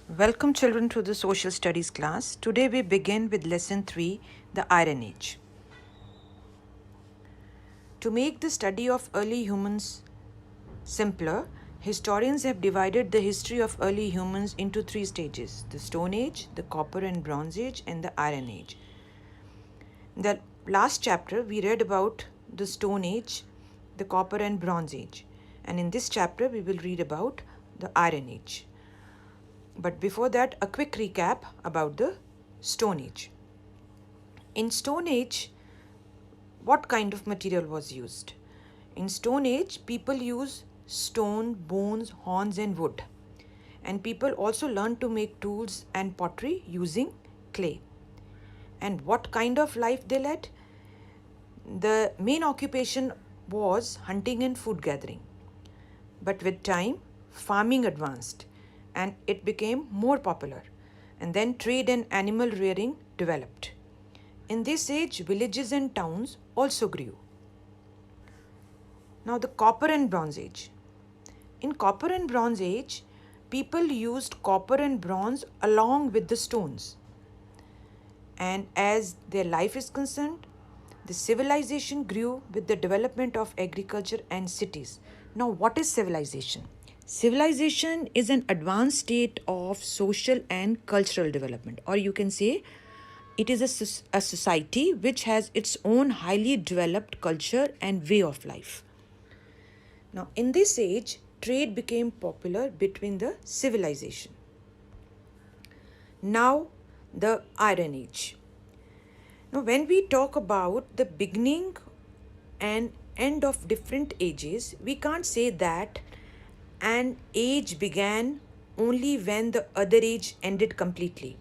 Welcome children to the social studies class. Today we begin with lesson 3, the Iron Age. To make the study of early humans simpler, historians have divided the history of early humans into 3 stages: the Stone Age, the Copper and Bronze Age, and the Iron Age. In the last chapter, we read about the Stone Age, the Copper and Bronze Age, and in this chapter, we will read about the Iron Age. But before that, a quick recap about the Stone Age. In Stone Age, what kind of material was used? In Stone Age, people use stone, bones, horns, and wood. And people also learned to make tools and pottery using clay. And what kind of life they led? The main occupation was hunting and food gathering. But with time, farming advanced and it became more popular. And then trade and animal rearing developed. In this age, villages and towns also grew. Now, the Copper and Bronze Age. In Copper and Bronze Age, people used copper and bronze along with the stones. And as their life is concerned, the civilization grew with the development of agriculture and cities. Now, what is civilization? Civilization is an advanced state of social and cultural development, or you can say it is a society which has its own highly developed culture and way of life. Now, in this age, trade became popular between the civilization. Now, the Iron Age. Now, when we talk about the beginning and end of different ages, we can't say that an age began only when the other age ended completely.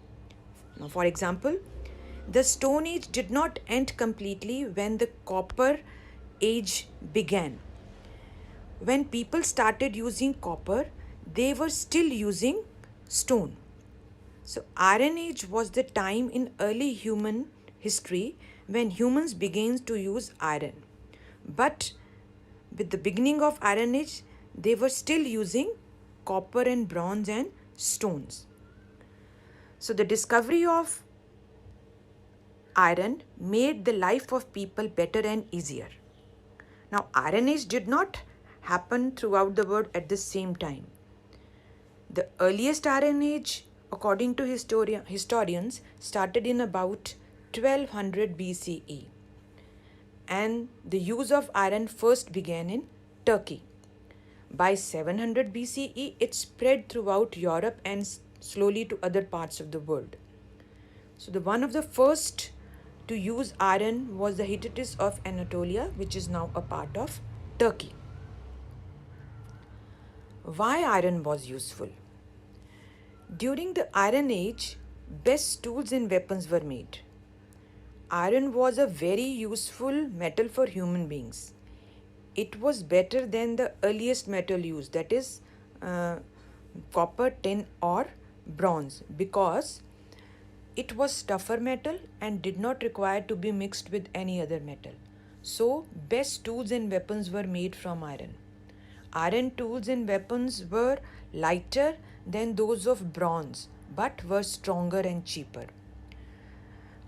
Now, for example, the Stone Age did not end completely when the Copper Age began. When people started using copper, they were still using stone. So, Iron Age was the time in early human history when humans began to use iron. But with the beginning of Iron Age, they were still using copper and bronze and stones. So, the discovery of iron made the life of people better and easier. Now, Iron Age did not happen throughout the world at the same time. The earliest Iron Age, according to historians, started in about 1200 BCE. And the use of iron first began in Turkey. By 700 BCE, it spread throughout Europe and slowly to other parts of the world. So, the one of the first to use iron was the Hittites of Anatolia, which is now a part of Turkey. Why iron was useful? During the Iron Age, best tools and weapons were made. Iron was a very useful metal for human beings. It was better than the earliest metal used, that is copper, tin, or bronze, because it was tougher metal and did not require to be mixed with any other metal. So, best tools and weapons were made from iron. Iron tools and weapons were lighter than those of bronze, but were stronger and cheaper.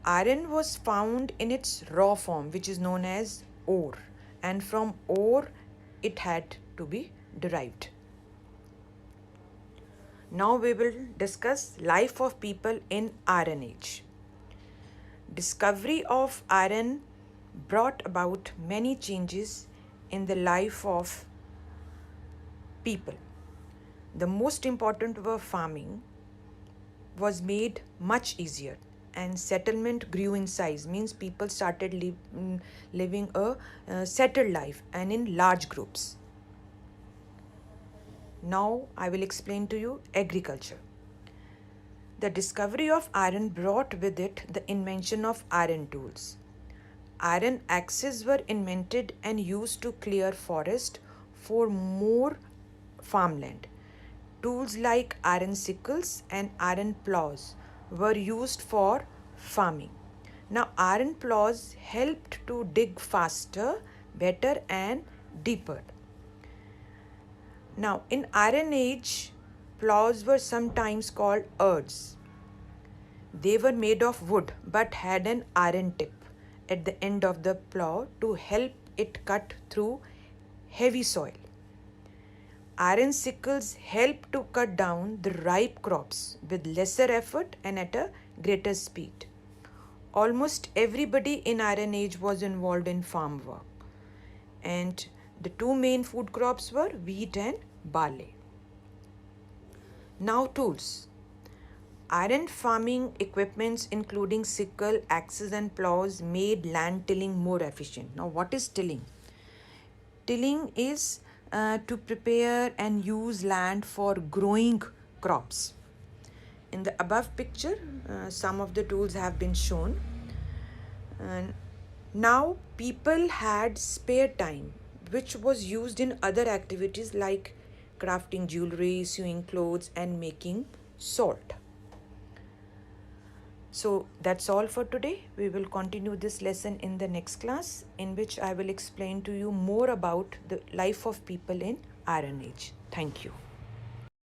Iron was found in its raw form, which is known as ore, and from ore it had to be derived. Now we will discuss life of people in Iron Age. Discovery of iron brought about many changes in the life of people. The most important were farming was made much easier and settlement grew in size, means people started living a settled life and in large groups. Now I will explain to you agriculture. The discovery of iron brought with it the invention of iron tools. Iron axes were invented and used to clear forest for more farmland. Tools like iron sickles and iron plows were used for farming. Now, iron plows helped to dig faster, better, and deeper. Now, in Iron Age, plows were sometimes called urds. They were made of wood but had an iron tip at the end of the plow to help it cut through heavy soil. Iron sickles help to cut down the ripe crops with lesser effort and at a greater speed. Almost everybody in Iron Age was involved in farm work, and the two main food crops were wheat and barley. Now tools. Iron farming equipments including sickle, axes and plows made land tilling more efficient. Now what is tilling? Tilling is to prepare and use land for growing crops. In the above picture, some of the tools have been shown. And now people had spare time which was used in other activities like crafting jewelry, sewing clothes and making salt. So that's all for today. We will continue this lesson in the next class, in which I will explain to you more about the life of people in Iron Age. Thank you.